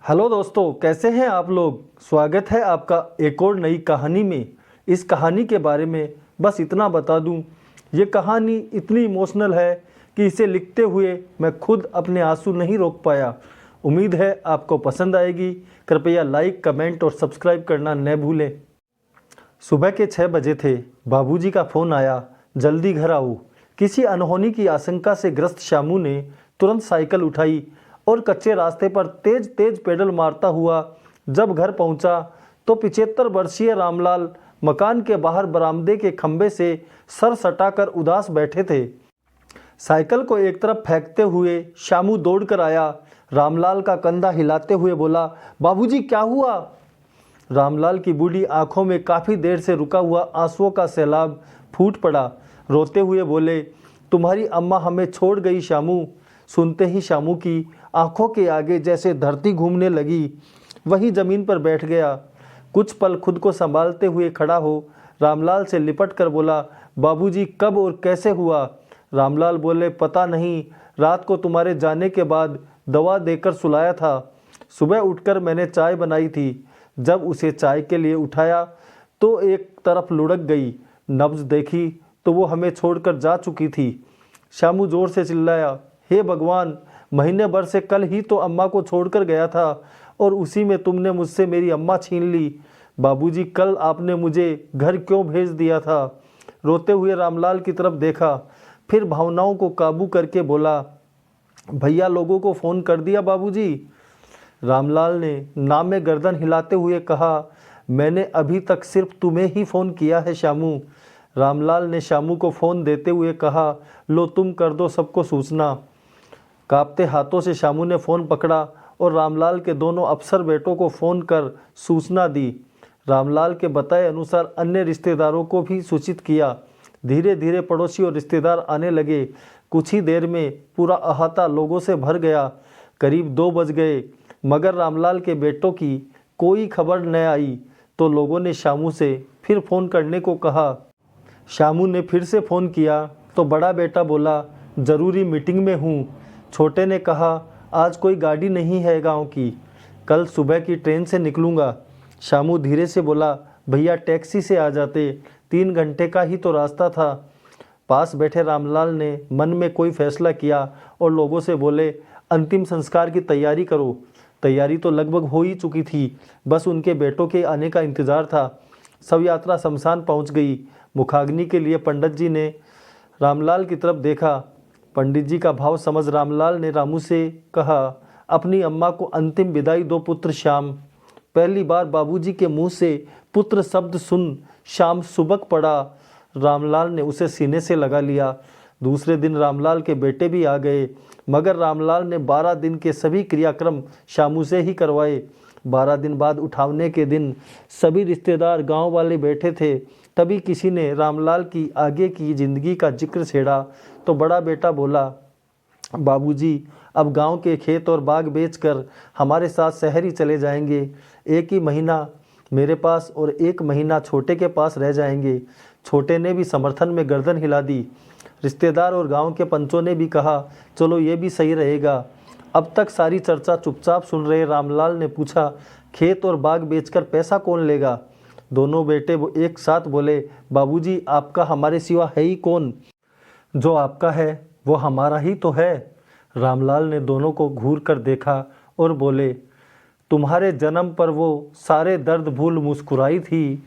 Hello दोस्तों, कैसे हैं आप लोग। स्वागत है आपका एक और नई कहानी में। इस कहानी के बारे में बस इतना बता दूं, ये कहानी इतनी इमोशनल है कि इसे लिखते हुए मैं खुद अपने आंसू नहीं रोक पाया। उम्मीद है आपको पसंद आएगी। कृपया लाइक, कमेंट और सब्सक्राइब करना न भूलें। सुबह के 6 बजे थे। बाबूजी का फ़ोन आया, जल्दी घर आओ। किसी अनहोनी की आशंका से ग्रस्त शामू ने तुरंत साइकिल उठाई और कच्चे रास्ते पर तेज तेज पेडल मारता हुआ जब घर पहुंचा तो 75 वर्षीय रामलाल मकान के बाहर बरामदे के खंबे से सर सटाकर उदास बैठे थे। साइकिल को एक तरफ फेंकते हुए शामू दौड़ कर आया। रामलाल का कंधा हिलाते हुए बोला, बाबूजी क्या हुआ। रामलाल की बूढ़ी आंखों में काफ़ी देर से रुका हुआ आंसुओं का सैलाब फूट पड़ा। रोते हुए बोले, तुम्हारी अम्मा हमें छोड़ गई शामू। सुनते ही शामू की आंखों के आगे जैसे धरती घूमने लगी। वही ज़मीन पर बैठ गया। कुछ पल खुद को संभालते हुए खड़ा हो रामलाल से लिपट कर बोला, बाबूजी कब और कैसे हुआ। रामलाल बोले, पता नहीं, रात को तुम्हारे जाने के बाद दवा देकर सुलाया था। सुबह उठकर मैंने चाय बनाई थी। जब उसे चाय के लिए उठाया तो एक तरफ लुढ़क गई। नब्ज देखी तो वो हमें छोड़कर जा चुकी थी। शामू जोर से चिल्लाया, हे भगवान, महीने भर से कल ही तो अम्मा को छोड़कर गया था और उसी में तुमने मुझसे मेरी अम्मा छीन ली। बाबूजी, कल आपने मुझे घर क्यों भेज दिया था। रोते हुए रामलाल की तरफ देखा, फिर भावनाओं को काबू करके बोला, भैया लोगों को फ़ोन कर दिया बाबूजी। रामलाल ने नाम में गर्दन हिलाते हुए कहा, मैंने अभी तक सिर्फ तुम्हें ही फ़ोन किया है शामू। रामलाल ने शामू को फ़ोन देते हुए कहा, लो तुम कर दो सबको सूचना। कांपते हाथों से शामू ने फ़ोन पकड़ा और रामलाल के दोनों अफसर बेटों को फ़ोन कर सूचना दी। रामलाल के बताए अनुसार अन्य रिश्तेदारों को भी सूचित किया। धीरे धीरे पड़ोसी और रिश्तेदार आने लगे। कुछ ही देर में पूरा अहाता लोगों से भर गया। करीब 2 बज गए मगर रामलाल के बेटों की कोई खबर न आई तो लोगों ने शामू से फिर फ़ोन करने को कहा। शामू ने फिर से फ़ोन किया तो बड़ा बेटा बोला, ज़रूरी मीटिंग में हूँ। छोटे ने कहा, आज कोई गाड़ी नहीं है गांव की, कल सुबह की ट्रेन से निकलूँगा। शामू धीरे से बोला, भैया टैक्सी से आ जाते, 3 घंटे का ही तो रास्ता था। पास बैठे रामलाल ने मन में कोई फैसला किया और लोगों से बोले, अंतिम संस्कार की तैयारी करो। तैयारी तो लगभग हो ही चुकी थी, बस उनके बेटों के आने का इंतज़ार था। सब यात्रा शमशान पहुंच गई। मुखाग्नि के लिए पंडित जी ने रामलाल की तरफ देखा। पंडित जी का भाव समझ रामलाल ने रामू से कहा, अपनी अम्मा को अंतिम विदाई दो पुत्र श्याम। पहली बार बाबूजी के मुंह से पुत्र शब्द सुन श्याम सुबक पड़ा। रामलाल ने उसे सीने से लगा लिया। दूसरे दिन रामलाल के बेटे भी आ गए मगर रामलाल ने 12 दिन के सभी क्रियाक्रम शामू से ही करवाए। 12 दिन बाद उठावने के दिन सभी रिश्तेदार गांव वाले बैठे थे। तभी किसी ने रामलाल की आगे की ज़िंदगी का जिक्र छेड़ा तो बड़ा बेटा बोला, बाबूजी अब गांव के खेत और बाग बेचकर हमारे साथ शहर ही चले जाएंगे। 1 ही महीना मेरे पास और 1 महीना छोटे के पास रह जाएंगे। छोटे ने भी समर्थन में गर्दन हिला दी। रिश्तेदार और गांव के पंचों ने भी कहा, चलो ये भी सही रहेगा। अब तक सारी चर्चा चुपचाप सुन रहे रामलाल ने पूछा, खेत और बाग बेचकर पैसा कौन लेगा। दोनों बेटे वो एक साथ बोले, बाबूजी आपका हमारे सिवा है ही कौन, जो आपका है वो हमारा ही तो है। रामलाल ने दोनों को घूर कर देखा और बोले, तुम्हारे जन्म पर वो सारे दर्द भूल मुस्कुराई थी,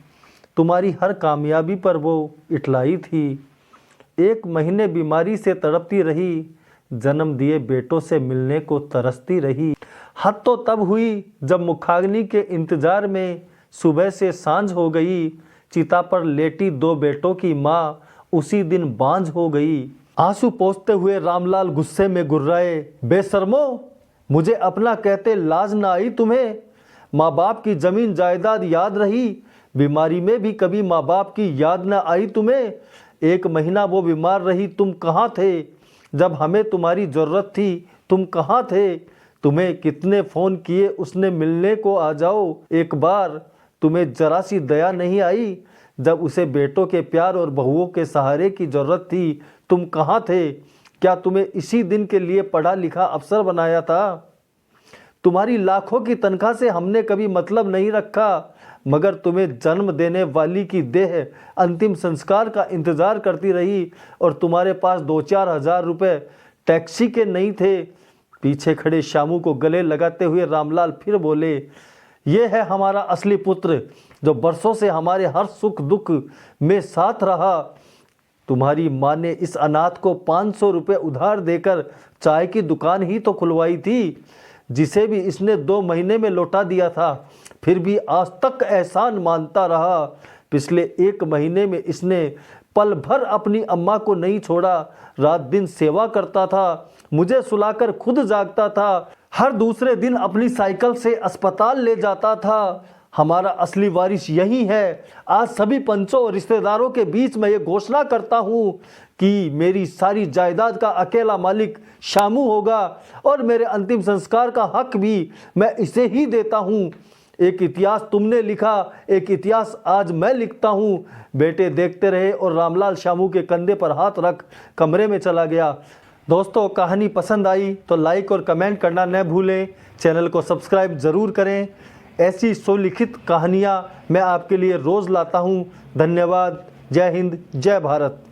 तुम्हारी हर कामयाबी पर वो इटलाई थी। 1 महीने बीमारी से तड़पती रही, जन्म दिए बेटों से मिलने को तरसती रही। हद तो तब हुई जब मुखाग्नि के इंतजार में सुबह से सांझ हो गई। चिता पर लेटी 2 बेटों की माँ उसी दिन बांझ हो गई। आंसू पोंछते हुए रामलाल गुस्से में गुर्राए, बेशर्मो, मुझे अपना कहते लाज न आई तुम्हें। माँ बाप की जमीन जायदाद याद रही, बीमारी में भी कभी माँ बाप की याद न आई तुम्हें। 1 महीना वो बीमार रही, तुम कहाँ थे। जब हमें तुम्हारी ज़रूरत थी तुम कहाँ थे। तुम्हें कितने फ़ोन किए उसने मिलने को आ जाओ एक बार। तुम्हें जरा सी दया नहीं आई। जब उसे बेटों के प्यार और बहुओं के सहारे की ज़रूरत थी तुम कहाँ थे। क्या तुम्हें इसी दिन के लिए पढ़ा लिखा अफसर बनाया था। तुम्हारी लाखों की तनख्वाह से हमने कभी मतलब नहीं रखा, मगर तुम्हें जन्म देने वाली की देह अंतिम संस्कार का इंतज़ार करती रही और तुम्हारे पास 2-4 हज़ार रुपये टैक्सी के नहीं थे। पीछे खड़े शामू को गले लगाते हुए रामलाल फिर बोले, ये है हमारा असली पुत्र जो बरसों से हमारे हर सुख दुख में साथ रहा। तुम्हारी माँ ने इस अनाथ को 500 रुपये उधार देकर चाय की दुकान ही तो खुलवाई थी, जिसे भी इसने 2 महीने में लौटा दिया था। फिर भी आज तक एहसान मानता रहा। पिछले 1 महीने में इसने पल भर अपनी अम्मा को नहीं छोड़ा। रात दिन सेवा करता था, मुझे सुलाकर खुद जागता था, हर दूसरे दिन अपनी साइकिल से अस्पताल ले जाता था। हमारा असली वारिस यही है। आज सभी पंचों और रिश्तेदारों के बीच में ये घोषणा करता हूँ कि मेरी सारी जायदाद का अकेला मालिक शामू होगा और मेरे अंतिम संस्कार का हक भी मैं इसे ही देता हूँ। एक इतिहास तुमने लिखा, एक इतिहास आज मैं लिखता हूँ। बेटे देखते रहे और रामलाल शामू के कंधे पर हाथ रख कमरे में चला गया। दोस्तों, कहानी पसंद आई तो लाइक और कमेंट करना न भूलें। चैनल को सब्सक्राइब ज़रूर करें। ऐसी स्वलिखित कहानियाँ मैं आपके लिए रोज़ लाता हूँ। धन्यवाद। जय हिंद, जय भारत।